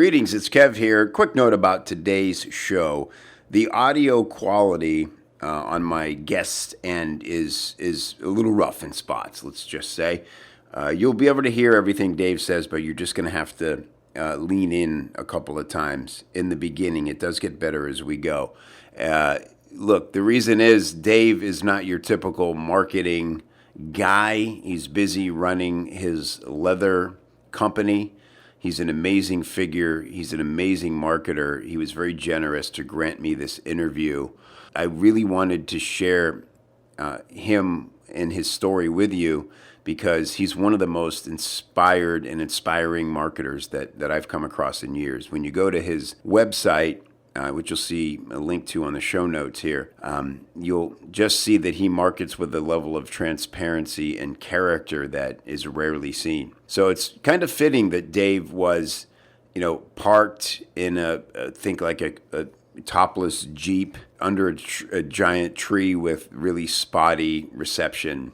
Greetings, it's Kev here. Quick note about today's show. The audio quality on my guest end is a little rough in spots, let's just say. You'll be able to hear everything Dave says, but you're just going to have to lean in a couple of times in the beginning. It does get better as we go. Look, the reason is Dave is not your typical marketing guy. He's busy running his leather company. He's an amazing figure. He's an amazing marketer. He was very generous to grant me this interview. I really wanted to share him and his story with you because he's one of the most inspired and inspiring marketers that I've come across in years. When you go to his website, which you'll see a link to on the show notes here, you'll just see that he markets with a level of transparency and character that is rarely seen. So it's kind of fitting that Dave was, parked in a topless Jeep under a giant tree with really spotty reception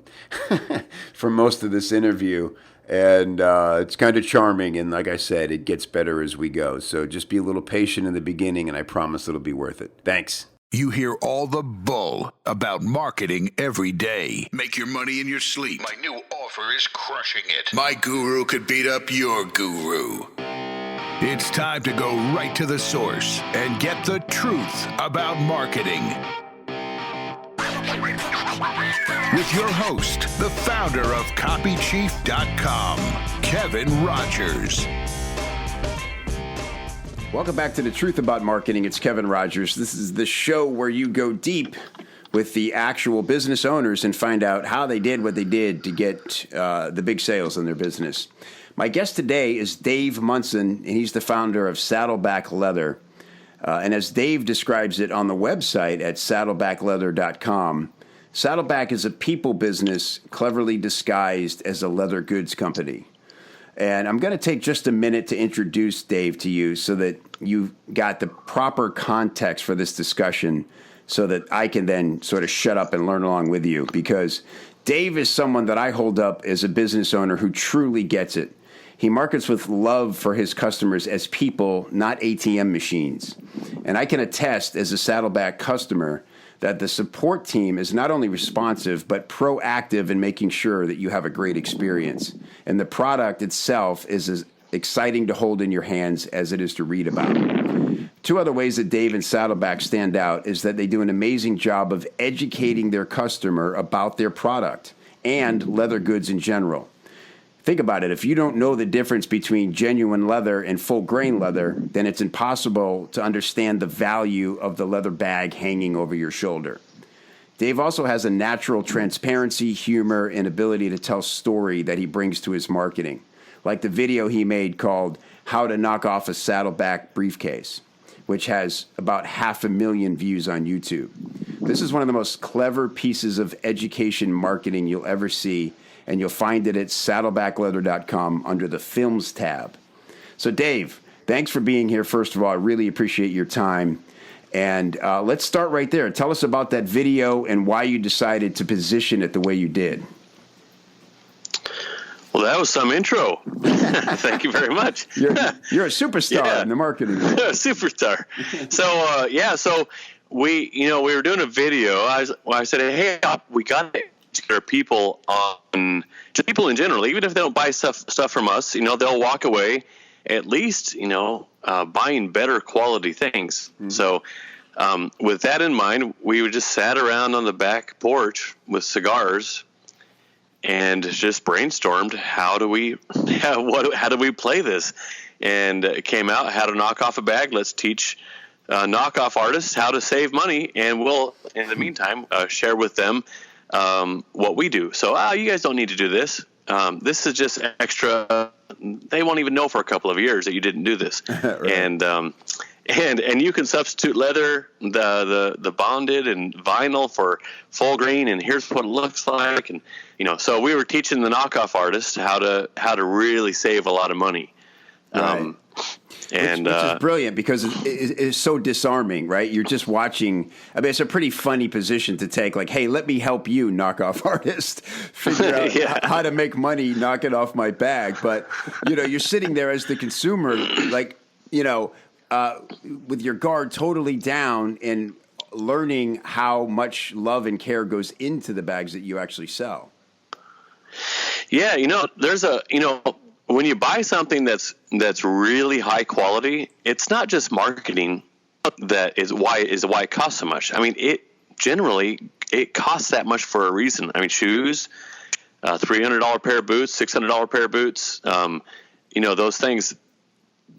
for most of this interview. And it's kind of charming. And like I said, it gets better as we go. So just be a little patient in the beginning, and I promise it'll be worth it. Thanks. You hear all the bull about marketing every day. Make your money in your sleep. My new offer is crushing it. My guru could beat up your guru. It's time to go right to the source and get the truth about marketing. With your host, the founder of copychief.com, Kevin Rogers. Welcome back to The Truth About Marketing. It's Kevin Rogers. This is the show where you go deep with the actual business owners and find out how they did what they did to get the big sales in their business. My guest today is Dave Munson, and he's the founder of Saddleback Leather. And as Dave describes it on the website at saddlebackleather.com, Saddleback is a people business cleverly disguised as a leather goods company. And I'm going to take just a minute to introduce Dave to you so that you've got the proper context for this discussion so that I can then sort of shut up and learn along with you, because Dave is someone that I hold up as a business owner who truly gets it. He markets with love for his customers as people, not ATM machines. And I can attest as a Saddleback customer that the support team is not only responsive, but proactive in making sure that you have a great experience. And the product itself is as exciting to hold in your hands as it is to read about. Two other ways that Dave and Saddleback stand out is that they do an amazing job of educating their customer about their product and leather goods in general. Think about it. If you don't know the difference between genuine leather and full grain leather, then it's impossible to understand the value of the leather bag hanging over your shoulder. Dave also has a natural transparency, humor, and ability to tell story that he brings to his marketing, like the video he made called How to Knock Off a Saddleback Briefcase, which has about 500,000 views on YouTube. This is one of the most clever pieces of education marketing you'll ever see, and you'll find it at saddlebackleather.com under the Films tab. So, Dave, thanks for being here, first of all. I really appreciate your time. And let's start right there. Tell us about that video and why you decided to position it the way you did. Well, that was some intro. Thank you very much. You're a superstar in the marketing world. Superstar. So we were doing a video. I said, hey, we got to educate people on, just people in general, even if they don't buy stuff from us, they'll walk away at least, buying better quality things. Mm-hmm. So with that in mind, we just sat around on the back porch with cigars and just brainstormed how do we play this, and it came out how to knock off a bag. Let's teach knockoff artists how to save money, and we'll in the meantime share with them what we do. So you guys don't need to do this. This is just extra. They won't even know for a couple of years that you didn't do this. Right. And you can substitute leather, the bonded and vinyl for full grain, and here's what it looks like. And so we were teaching the knockoff artists how to really save a lot of money. Right. Which is brilliant because it's so disarming, right? You're just watching. I mean, it's a pretty funny position to take. Like, hey, let me help you, knockoff artist, figure out how to make money knocking off my bag. But, you're sitting there as the consumer, like, you know, with your guard totally down and learning how much love and care goes into the bags that you actually sell. Yeah, there's when you buy something that's really high quality, it's not just marketing that is why it costs so much. I mean, it costs that much for a reason. I mean, shoes, $300 pair of boots, $600 pair of boots, those things,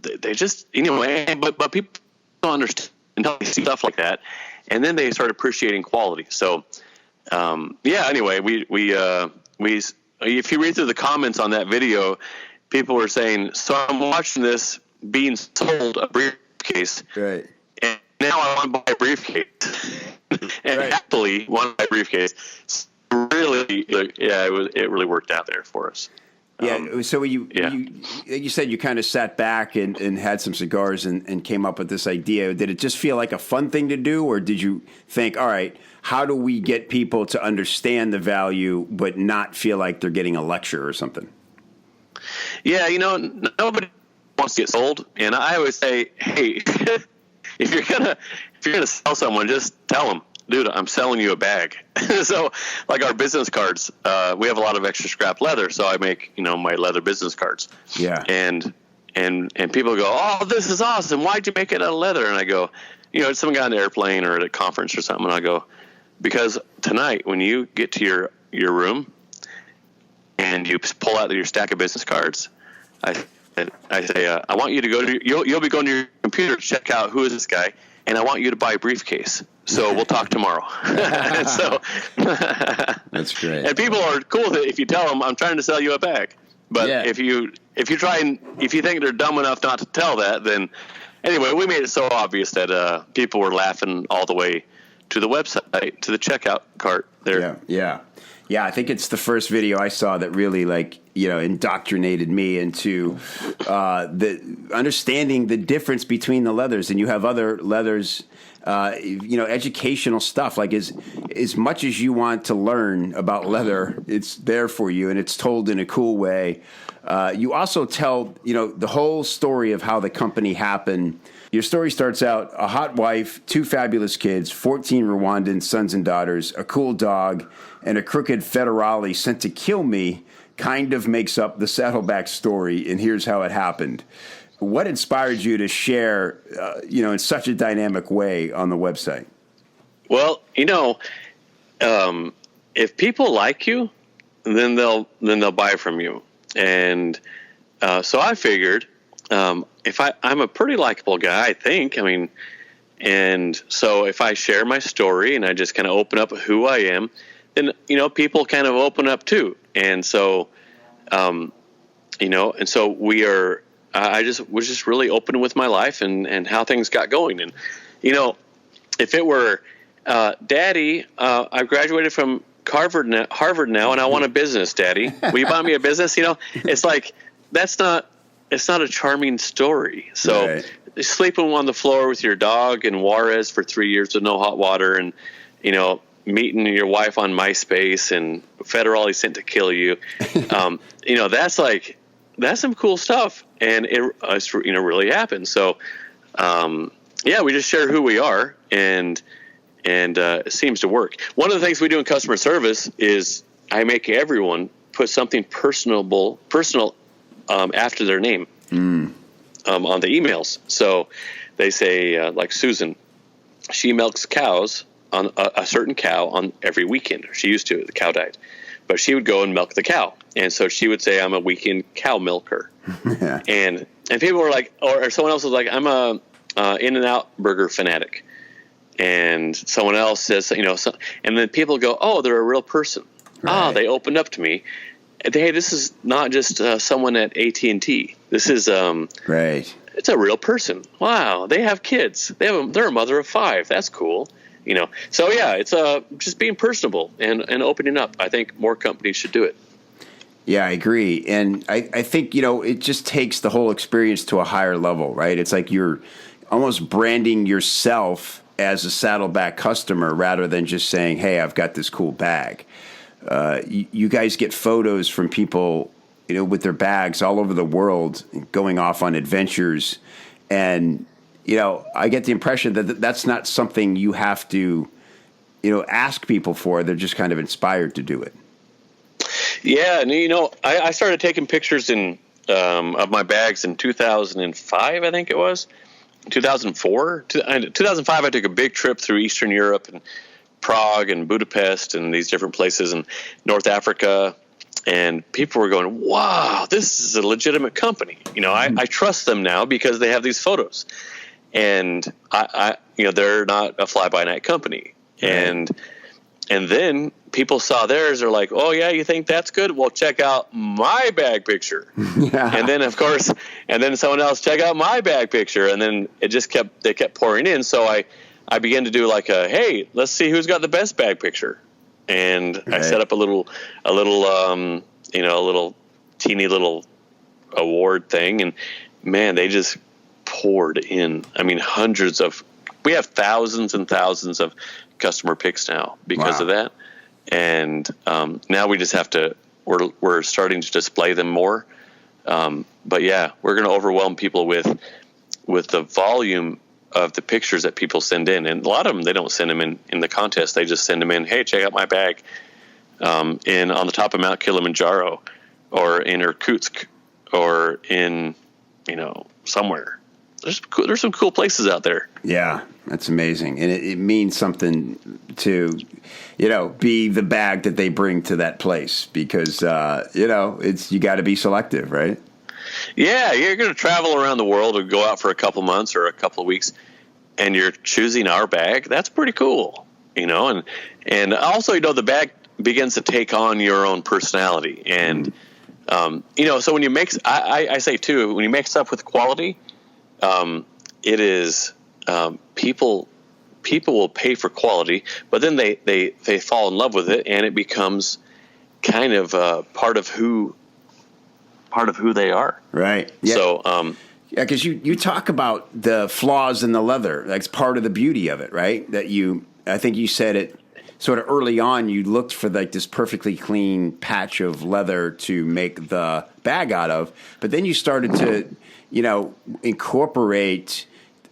they just, but people don't understand until they see stuff like that, and then they start appreciating quality. So, anyway, we if you read through the comments on that video, people were saying, so I'm watching this being sold a briefcase, right? And now I want to buy a briefcase, and happily want to buy a briefcase. So really, it really worked out there for us. Yeah. So you said you kind of sat back and had some cigars and came up with this idea. Did it just feel like a fun thing to do, or did you think, all right, how do we get people to understand the value but not feel like they're getting a lecture or something? Yeah, nobody wants to get sold, and I always say, hey, if you're gonna sell someone, just tell them, dude, I'm selling you a bag. So, like our business cards, we have a lot of extra scrap leather, so I make my leather business cards. Yeah, and people go, oh, this is awesome. Why'd you make it out of leather? And I go, some guy on the airplane or at a conference or something, and I go, because tonight when you get to your room and you pull out your stack of business cards, I say, I want you to go to you'll be going to your computer to check out who is this guy, and I want you to buy a briefcase. So we'll talk tomorrow. And so that's great. And people are cool with it if you tell them I'm trying to sell you a bag. But if you think they're dumb enough not to tell that, then anyway, we made it so obvious that people were laughing all the way to the website, to the checkout cart there. Yeah, I think it's the first video I saw that really indoctrinated me into the understanding the difference between the leathers. And you have other leathers, educational stuff. Like as much as you want to learn about leather, it's there for you, and it's told in a cool way. You also tell, the whole story of how the company happened. Your story starts out, a hot wife, 2 fabulous kids, 14 Rwandan sons and daughters, a cool dog, and a crooked federale sent to kill me kind of makes up the Saddleback story, and here's how it happened. What inspired you to share, in such a dynamic way on the website? Well, if people like you, then they'll buy from you. And so I figured, I'm a pretty likable guy, I think. I mean, and so if I share my story and I just kind of open up who I am, then, people kind of open up too. And so, and so I was just really open with my life and how things got going. And, if it were, Daddy, I've graduated from Harvard now, and I want a business, Daddy. Will you buy me a business? It's like, it's not a charming story. So sleeping on the floor with your dog in Juarez for 3 years with no hot water, and, meeting your wife on MySpace and federally sent to kill you. That's some cool stuff. And it's really happened. So, we just share who we are, and it seems to work. One of the things we do in customer service is I make everyone put something personal after their name on the emails. So they say, like Susan, she milks cows on a certain cow on every weekend. She used to. The cow died. But she would go and milk the cow. And so she would say, I'm a weekend cow milker. And people were like, or someone else was like, I'm a In-N-Out burger fanatic. And someone else says, and then people go, oh, they're a real person. Right. Oh, they opened up to me. Hey, this is not just someone at AT&T. This is right. It's a real person. Wow, they have kids. They're a mother of 5. That's cool. So it's just being personable and opening up. I think more companies should do it. Yeah, I agree. And I think, it just takes the whole experience to a higher level, right? It's like you're almost branding yourself as a Saddleback customer rather than just saying, hey, I've got this cool bag. You guys get photos from people, with their bags all over the world going off on adventures. And, I get the impression that that's not something you have to, ask people for. They're just kind of inspired to do it. Yeah. And, I started taking pictures of my bags in 2005, I think it was. 2004. 2005, I took a big trip through Eastern Europe and Prague and Budapest and these different places in North Africa. And people were going, wow, this is a legitimate company. I trust them now because they have these photos. And they're not a fly-by-night company. Right. And then people saw theirs. They're like, oh, yeah, you think that's good? Well, check out my bag picture. Yeah. And then, of course, someone else, check out my bag picture. And then they kept pouring in. So I began to do like hey, let's see who's got the best bag picture. And right. I set up a little teeny little award thing. And, man, they just poured in. I mean, we have thousands and thousands of customer picks now because of that. And now we just have to, we're starting to display them more. But yeah, we're going to overwhelm people with the volume of the pictures that people send in. And a lot of them, they don't send them in the contest. They just send them in, hey, check out my bag on the top of Mount Kilimanjaro or in Irkutsk or in, somewhere. There's some cool places out there. Yeah, that's amazing. And it means something to, be the bag that they bring to that place because, you got to be selective, right? Yeah, you're going to travel around the world or go out for a couple months or a couple of weeks and you're choosing our bag. That's pretty cool, and also, the bag begins to take on your own personality. And, so when you mix, I say too, when you mix up with quality, it is people will pay for quality, but then they fall in love with it, and it becomes kind of part of who they are. Right. Yeah. So because you talk about the flaws in the leather. That's part of the beauty of it, right? I think you said it sort of early on. You looked for like this perfectly clean patch of leather to make the bag out of, but then you started to incorporate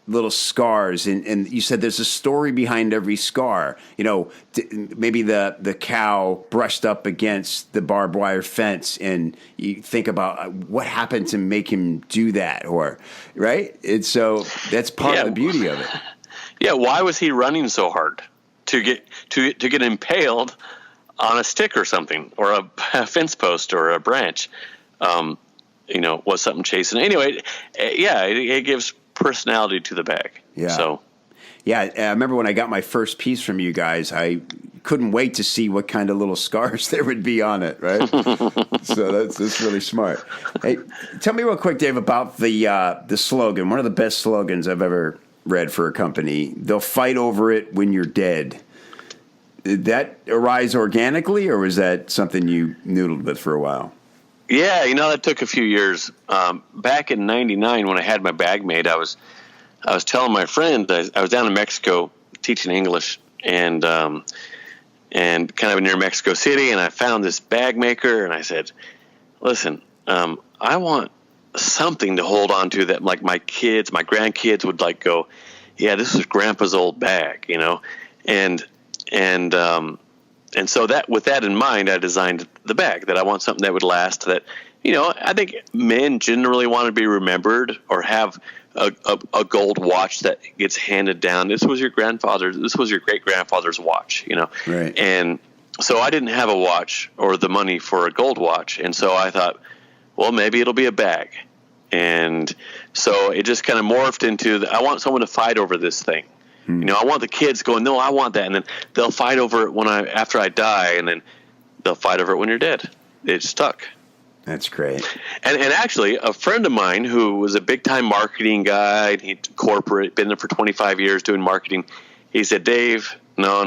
little scars, and you said there's a story behind every scar. Maybe the cow brushed up against the barbed wire fence, and you think about what happened to make him do that, or right. And so that's part of the beauty of it. Yeah, why was he running so hard to get impaled on a stick or something, or a fence post or a branch? Was something chasing. Anyway, it gives personality to the bag. Yeah. So, yeah, I remember when I got my first piece from you guys, I couldn't wait to see what kind of little scars there would be on it, right? So that's really smart. Hey, tell me real quick, Dave, about the slogan. One of the best slogans I've ever read for a company. They'll fight over it when you're dead. Did that arise organically, or was that something you noodled with for a while? Yeah, that took a few years. Back in '99, when I had my bag made, I was telling my friend I was down in Mexico teaching English, and kind of near Mexico City, and I found this bag maker, and I said, "Listen, I want something to hold on to that, like my grandkids would like go, yeah, this is Grandpa's old bag, And so that, with that in mind, I designed the bag, that I want something that would last, that, I think men generally want to be remembered or have a gold watch that gets handed down. This was your great-grandfather's watch, Right. And so I didn't have a watch or the money for a gold watch. And so I thought, well, maybe it'll be a bag. And so it just kind of morphed into, I want someone to fight over this thing. I want the kids going, no, I want that. And then they'll fight over it after I die, and then they'll fight over it when you're dead. It stuck. That's great. And actually, a friend of mine who was a big-time marketing guy, and he'd been there for 25 years doing marketing, he said, Dave, no,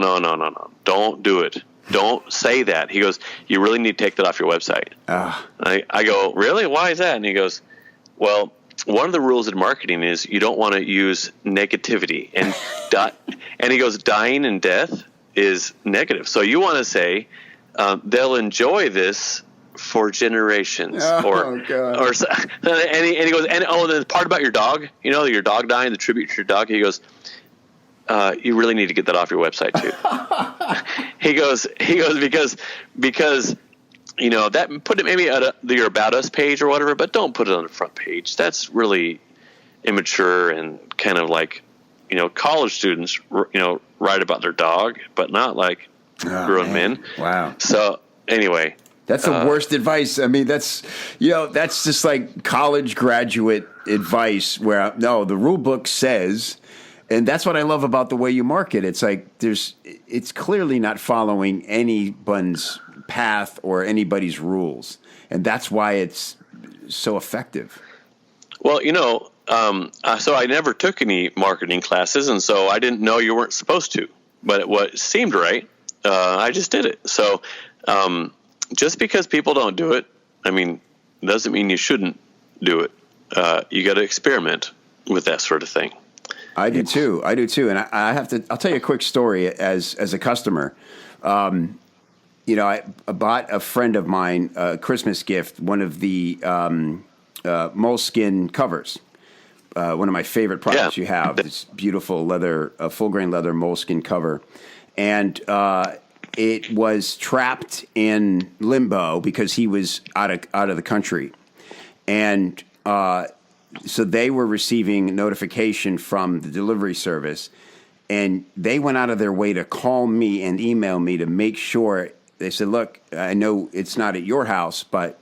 don't do it. Don't say that. He goes, you really need to take that off your website. I go, really? Why is that? And he goes, well, one of the rules in marketing is you don't want to use negativity. And and he goes, dying and death is negative. So you want to say they'll enjoy this for generations. Oh, God. And he goes, and the part about your dog, your dog dying, the tribute to your dog. He goes, you really need to get that off your website too. he goes because that put it maybe at your About Us page or whatever, but don't put it on the front page. That's really immature and kind of like, college students, write about their dog, but not like grown men. Wow. So anyway, that's the worst advice. I mean, that's just like college graduate advice where the rule book says, and that's what I love about the way you market. It's like it's clearly not following anyone's path or anybody's rules, and that's why it's so effective. Well, so I never took any marketing classes, and so I didn't know you weren't supposed to. But what seemed right, I just did it. So just because people don't do it, doesn't mean you shouldn't do it. You got to experiment with that sort of thing. I do too. And I'll tell you a quick story as a customer. I bought a friend of mine a Christmas gift, one of the moleskin covers. One of my favorite products you have, this beautiful leather, full grain leather moleskin cover. And it was trapped in limbo because he was out of the country. And so they were receiving notification from the delivery service, and they went out of their way to call me and email me to make sure. They said, look, I know it's not at your house, but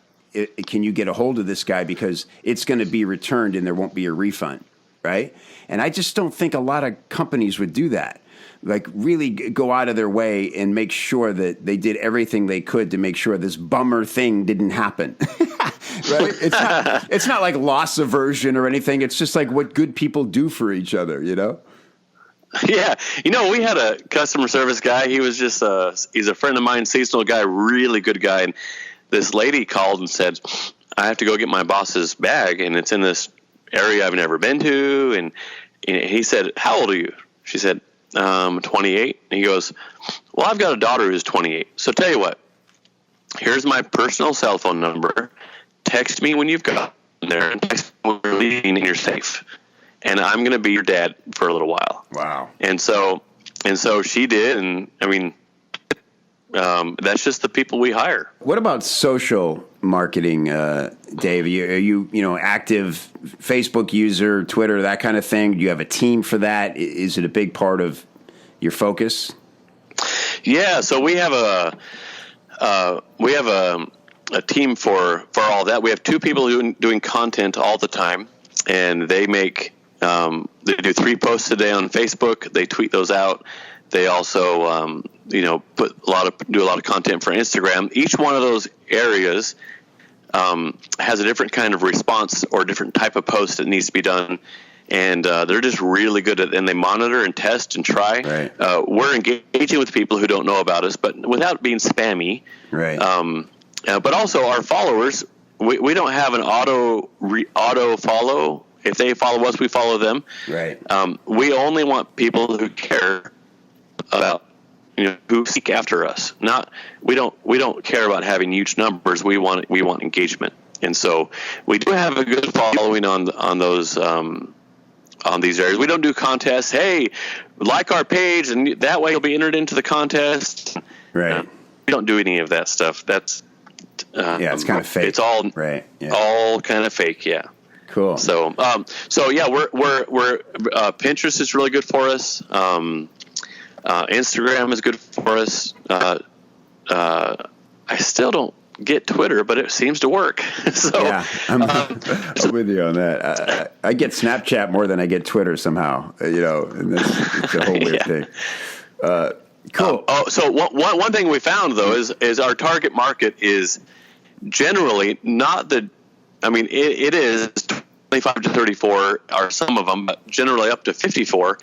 can you get a hold of this guy because it's going to be returned and there won't be a refund, right? And I just don't think a lot of companies would do that. Like really go out of their way and make sure that they did everything they could to make sure this bummer thing didn't happen. Right? It's not like loss aversion or anything. It's just like what good people do for each other, Yeah. We had a customer service guy. He was just he's a friend of mine, seasonal guy, really good guy. And this lady called and said, I have to go get my boss's bag, and it's in this area I've never been to. And he said, how old are you? She said, 28. And he goes, well, I've got a daughter who's 28. So tell you what, here's my personal cell phone number. Text me when you've got there, and text me when you're leaving and you're safe. And I'm going to be your dad for a little while. Wow. And so she did. And that's just the people we hire. What about social marketing, Dave? Are you active Facebook user, Twitter, that kind of thing? Do you have a team for that? Is it a big part of your focus? Yeah. So we have a team for all that. We have two people doing content all the time, and they make they do 3 posts a day on Facebook. They tweet those out. They also do a lot of content for Instagram. Each one of those areas has a different kind of response or different type of post that needs to be done. And they're just really good at it, and they monitor and test and try. Right. We're engaging with people who don't know about us, but without being spammy. Right. But also our followers, we don't have an auto follow. If they follow us, we follow them. Right. We only want people who care about, who seek after us. We don't care about having huge numbers. We want engagement. And so we do have a good following on those on these areas. We don't do contests. Hey, like our page, and that way you'll be entered into the contest. Right. We don't do any of that stuff. That's it's kind of fake. It's all right. Yeah. All kind of fake. Yeah. Cool. So yeah, we're Pinterest is really good for us. Instagram is good for us. I still don't get Twitter, but it seems to work. So yeah, I'm with you on that. I get Snapchat more than I get Twitter somehow. And it's a whole weird thing. Cool. So one thing we found though is our target market is generally not the. I mean, it is 25 to 34 are some of them, but generally up to 54.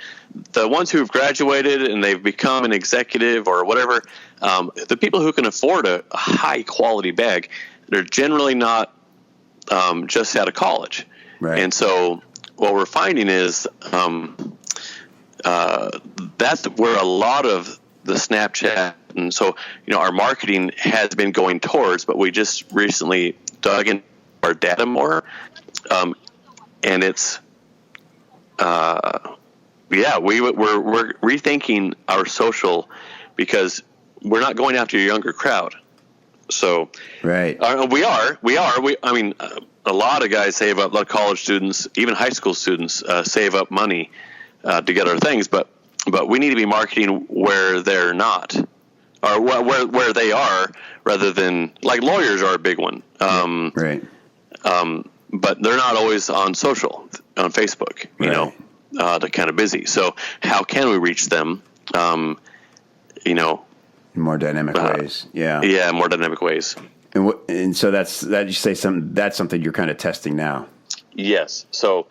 The ones who've graduated and they've become an executive or whatever, the people who can afford a high quality bag, they're generally not just out of college. Right. And so what we're finding is that's where a lot of the Snapchat And so, our marketing has been going towards, but we just recently dug into our data more. And it's, we're rethinking our social because we're not going after your younger crowd. So right. A lot of guys save up, a lot of college students, even high school students save up money to get our things, but we need to be marketing where they're not, or where they are, rather than, like, lawyers are a big one. Right. But they're not always on social, on Facebook, Right. They're kind of busy. So how can we reach them? In more dynamic ways. Yeah. Yeah, more dynamic ways. And so that's something you're kind of testing now. Yes. So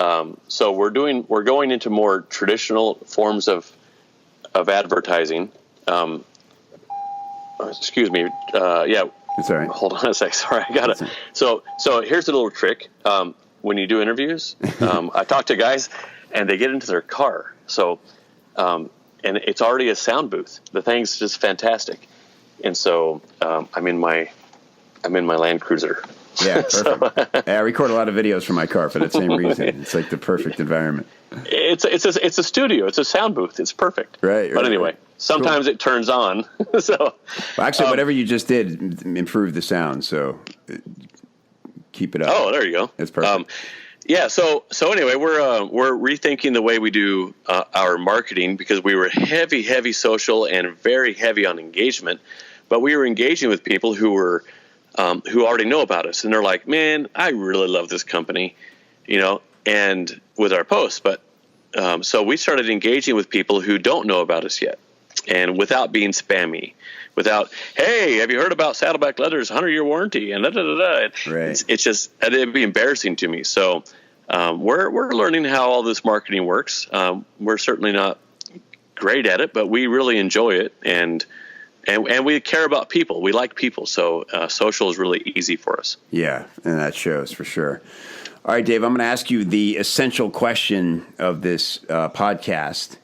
we're going into more traditional forms of advertising. Excuse me. Yeah. It's all right. Hold on a sec. Sorry, I got it. So here's a little trick. When you do interviews, I talk to guys and they get into their car. So, and it's already a sound booth. The thing's just fantastic. And so, I'm in my Land Cruiser. Yeah, perfect. I record a lot of videos from my car for that same reason. It's like the perfect environment. It's a studio. It's a sound booth. It's perfect. Right. But anyway, sometimes it turns on. So, well, actually, whatever you just did improved the sound. So keep it up. Oh, there you go. It's perfect. Yeah. So anyway, we're rethinking the way we do our marketing, because we were heavy social and very heavy on engagement, but we were engaging with people who were who already know about us, and they're like, "Man, I really love this company," and with our posts. But so we started engaging with people who don't know about us yet, and without being spammy, without, "Hey, have you heard about Saddleback Leather's 100-year warranty?" and da da da da. Right. It's just, it'd be embarrassing to me. So we're learning how all this marketing works. We're certainly not great at it, but we really enjoy it, and we care about people. We like people, so social is really easy for us. Yeah, and that shows for sure. All right, Dave, I'm going to ask you the essential question of this podcast,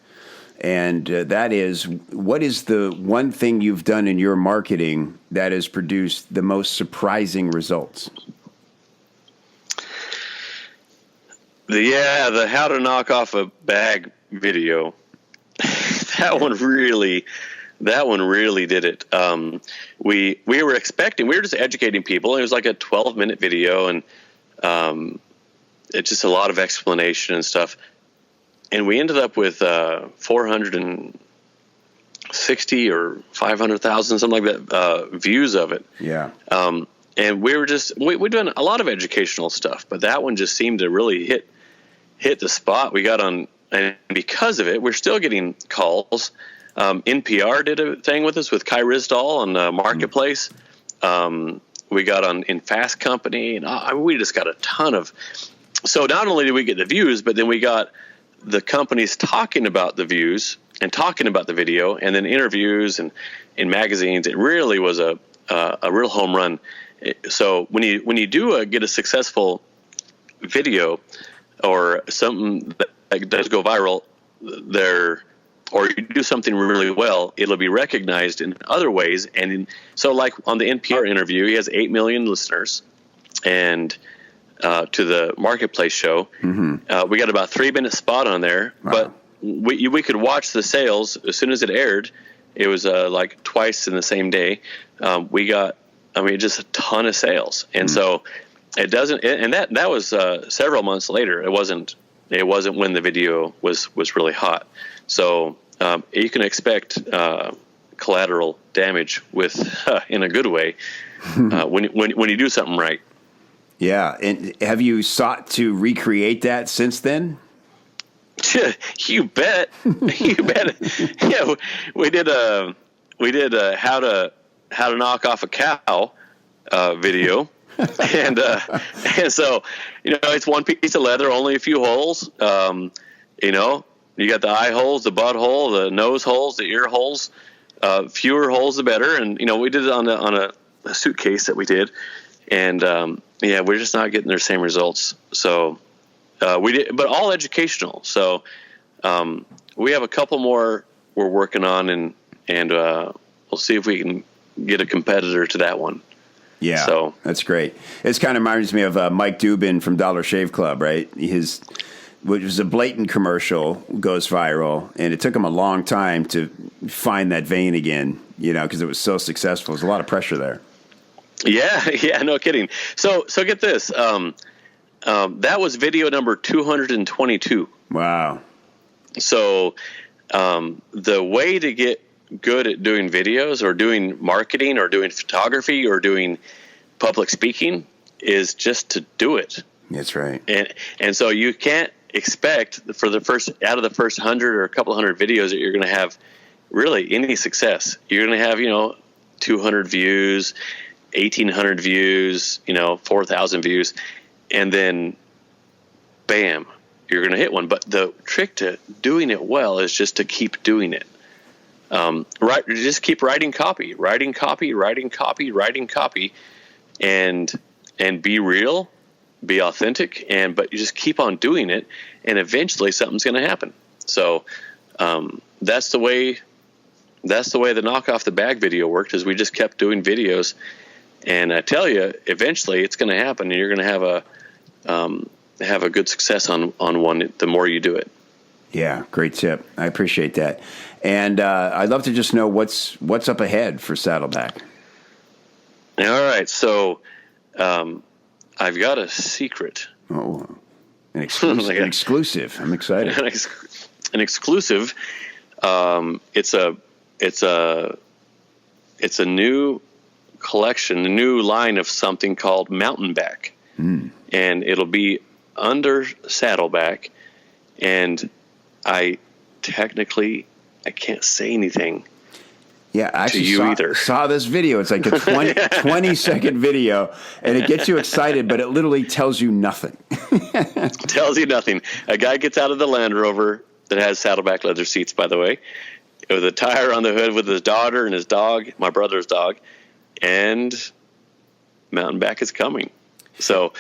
and that is, what is the one thing you've done in your marketing that has produced the most surprising results? The how to knock off a bag video. That one really did it. We were just educating people. It was like a 12-minute video, and it's just a lot of explanation and stuff. And we ended up with 460 or 500,000, something like that, views of it. Yeah. And we're doing a lot of educational stuff, but that one just seemed to really hit the spot. We got on, and because of it, we're still getting calls. NPR did a thing with us with Kai Rizdal on Marketplace. We got on in Fast Company, and we just got a ton of. So not only did we get the views, but then we got the companies talking about the views and talking about the video, and then interviews and in magazines. It really was a real home run. So when you do get a successful video or something that does go viral, or you do something really well, it'll be recognized in other ways. So like on the NPR interview, he has 8 million listeners, and to the Marketplace show, we got about a 3-minute spot on there. Wow. But we could watch the sales as soon as it aired. It was like twice in the same day. We got, just a ton of sales, and so it doesn't. And that was several months later. It wasn't when the video was really hot. So you can expect collateral damage in a good way when you do something right. Yeah, and have you sought to recreate that since then? You bet. You bet. Yeah, we did a how to knock off a cow video. and so, it's one piece of leather, only a few holes. You got the eye holes, the butt hole, the nose holes, the ear holes. Fewer holes, the better. And, we did it on a suitcase that we did. And, we're just not getting their same results. So we did, but all educational. So we have a couple more we're working on, and we'll see if we can get a competitor to that one. Yeah, so that's great. It's kind of reminds me of Mike Dubin from Dollar Shave Club, right? Which was a blatant commercial, goes viral, and it took him a long time to find that vein again, because it was so successful. There's a lot of pressure there. Yeah, no kidding. So get this. That was video number 222. Wow. So the way to get good at doing videos or doing marketing or doing photography or doing public speaking is just to do it. That's right. And so you can't expect for out of the first 100 or a couple hundred videos that you're going to have really any success. You're going to have, 200 views, 1,800 views, 4,000 views, and then bam, you're going to hit one. But the trick to doing it well is just to keep doing it. Just keep writing copy, and be real, be authentic, but you just keep on doing it, and eventually something's going to happen. So that's the way the Knock Off the Bag video worked. Is we just kept doing videos, and I tell you, eventually it's going to happen, and you're going to have a good success on one. The more you do it. Yeah, great tip. I appreciate that. And I'd love to just know what's up ahead for Saddleback. All right, so I've got a secret. Oh, an exclusive. An exclusive. I'm excited. An exclusive. It's a new collection, a new line of something called Mountain Back, and it'll be under Saddleback, and I can't say anything. Yeah, I actually either. saw this video. It's like a 20-second video, and it gets you excited, but it literally tells you nothing. Tells you nothing. A guy gets out of the Land Rover that has Saddleback leather seats, by the way, with a tire on the hood with his daughter and his dog, my brother's dog, and Mountain Back is coming. So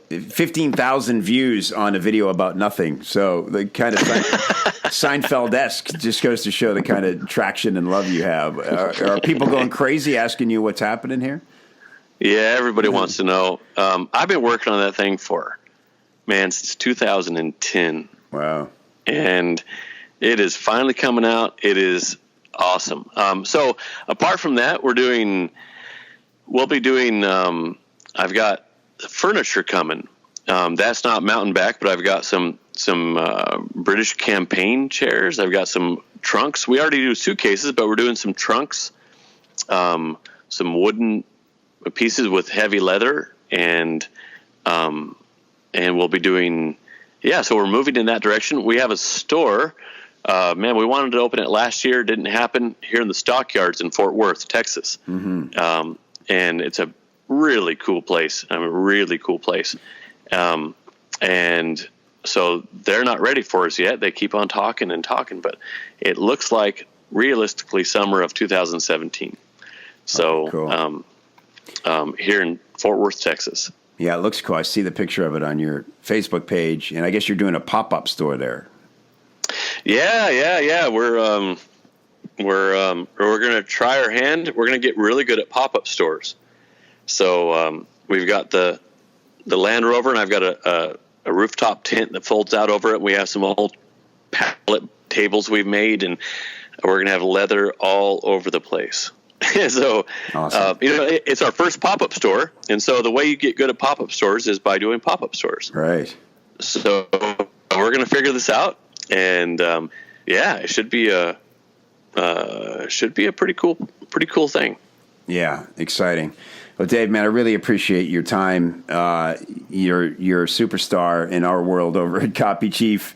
15,000 views on a video about nothing. So the kind of Seinfeld-esque, just goes to show the kind of traction and love you have. Are people going crazy asking you what's happening here? Yeah, everybody wants to know. I've been working on that thing since 2010. Wow. And it is finally coming out. It is awesome. So apart from that, we'll be doing, I've got furniture coming. That's not Mountain Back, but I've got some British campaign chairs. I've got some trunks. We already do suitcases, but we're doing some trunks, some wooden pieces with heavy leather, and we'll be doing, so we're moving in that direction. We have a store. We wanted to open it last year. Didn't happen, here in the Stockyards in Fort Worth, Texas. Mm-hmm. And it's a really cool place. And so they're not ready for us yet. They keep on talking, but it looks like realistically summer of 2017. So, cool. Here in Fort Worth, Texas. Yeah, it looks cool. I see the picture of it on your Facebook page, and I guess you're doing a pop-up store there. Yeah. We're going to try our hand. We're going to get really good at pop-up stores. So we've got the Land Rover, and I've got a rooftop tent that folds out over it. We have some old pallet tables we've made, and we're going to have leather all over the place. So, awesome. It's our first pop-up store, and so the way you get good at pop-up stores is by doing pop-up stores. Right. So we're going to figure this out, and it should be a pretty cool thing. Yeah, exciting. Well, Dave, man, I really appreciate your time. You're a superstar in our world over at copychief.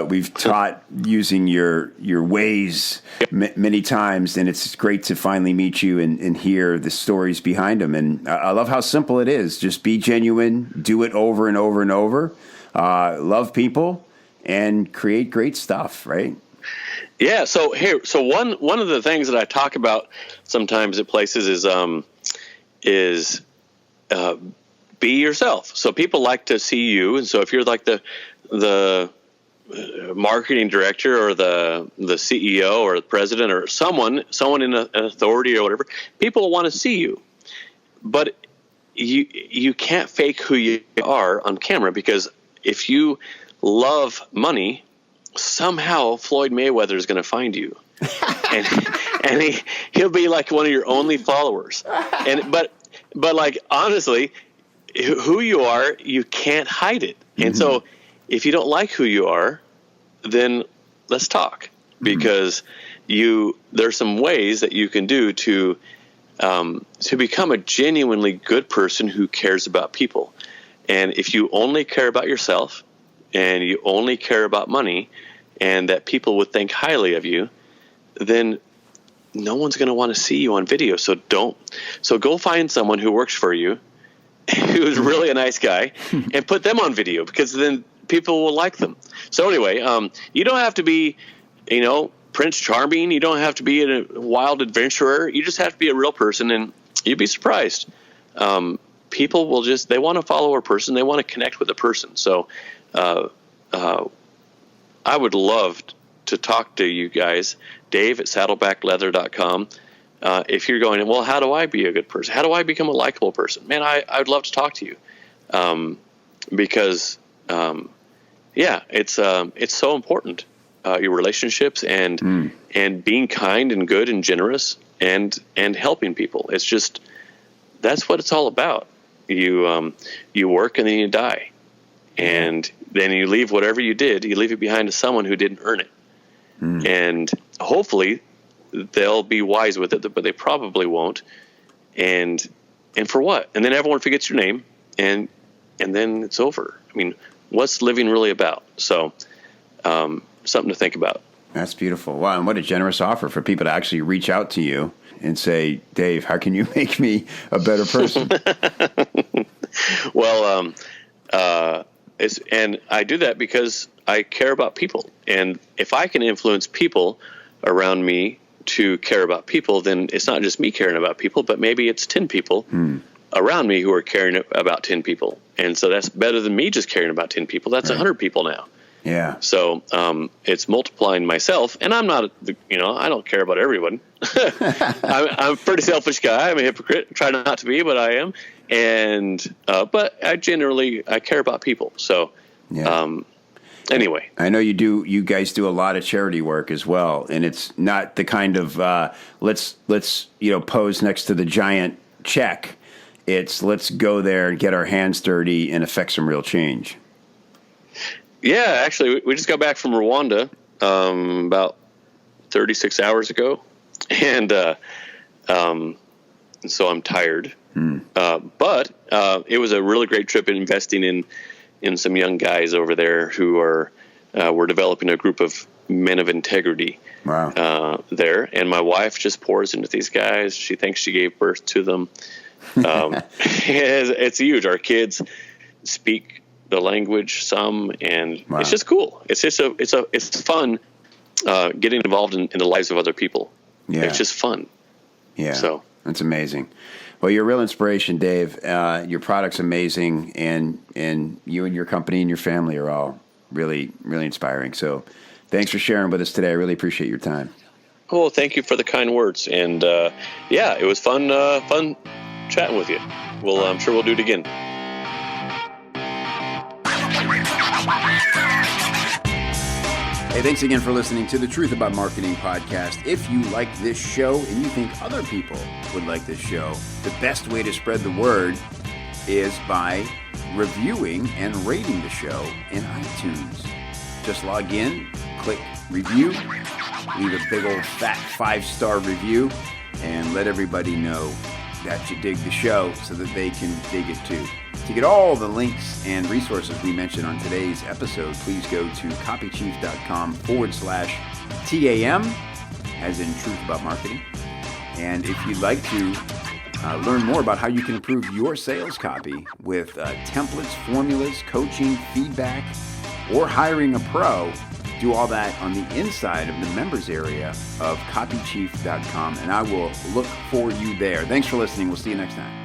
We've taught using your ways many times, and it's great to finally meet you and hear the stories behind them. And I love how simple it is. Just be genuine, do it over and over and over, love people, and create great stuff, right? Yeah. So one of the things that I talk about sometimes at places is be yourself. So people like to see you, and so if you're like the marketing director or the CEO or the president or someone in an authority or whatever, people want to see you, but you can't fake who you are on camera, because if you love money, somehow Floyd Mayweather is going to find you, and he'll be like one of your only followers. But like, honestly, who you are, you can't hide it. And so if you don't like who you are, then let's talk, because there's some ways that you can do to become a genuinely good person who cares about people. And if you only care about yourself and you only care about money and that people would think highly of you, then no one's going to want to see you on video. So go find someone who works for you, who's really a nice guy, and put them on video, because then people will like them. So anyway, you don't have to be, Prince Charming. You don't have to be a wild adventurer. You just have to be a real person, and you'd be surprised. People will they want to follow a person. They want to connect with a person. So I would love to talk to you guys, Dave at saddlebackleather.com. If you're going, well, how do I be a good person? How do I become a likable person? Man, I'd love to talk to you, because it's so important. Your relationships and being kind and good and generous and helping people. It's just, that's what it's all about. You work and then you die, and then you leave whatever you did. You leave it behind to someone who didn't earn it, and hopefully they'll be wise with it, but they probably won't. And for what? And then everyone forgets your name, and then it's over. I mean, what's living really about? So. Something to think about. That's beautiful. Wow, and what a generous offer for people to actually reach out to you and say, Dave, how can you make me a better person? Well, and I do that because I care about people. And if I can influence people around me to care about people, then it's not just me caring about people, but maybe it's 10 people around me who are caring about 10 people. And so that's better than me just caring about 10 people. That's 100 people now. Yeah. So it's multiplying myself, and I'm not, I don't care about everyone. I'm a pretty selfish guy. I'm a hypocrite. Try not to be, but I am. And but I care about people. So anyway, I know you guys do a lot of charity work as well, and it's not the kind of let's pose next to the giant check. It's let's go there and get our hands dirty and affect some real change. Yeah, actually, we just got back from Rwanda about 36 hours ago, and so I'm tired. But it was a really great trip investing in some young guys over there who we're developing a group of men of integrity. Wow. There, and my wife just pours into these guys. She thinks she gave birth to them. It's huge. Our kids speak the language some, and It's just cool. It's fun getting involved in the lives of other people. Yeah. It's just fun. Yeah. So that's amazing. Well, you're a real inspiration, Dave. Your product's amazing, and you and your company and your family are all really, really inspiring. So thanks for sharing with us today. I really appreciate your time. Oh, thank you for the kind words. And it was fun chatting with you. I'm sure we'll do it again. Hey, thanks again for listening to the Truth About Marketing podcast. If you like this show and you think other people would like this show, the best way to spread the word is by reviewing and rating the show in iTunes. Just log in, click review, leave a big old fat 5-star review, and let everybody know that you dig the show so that they can dig it too. To get all the links and resources we mentioned on today's episode, please go to copychief.com/TAM, as in Truth About Marketing. And if you'd like to learn more about how you can improve your sales copy with templates, formulas, coaching, feedback, or hiring a pro, do all that on the inside of the members area of copychief.com, and I will look for you there. Thanks for listening. We'll see you next time.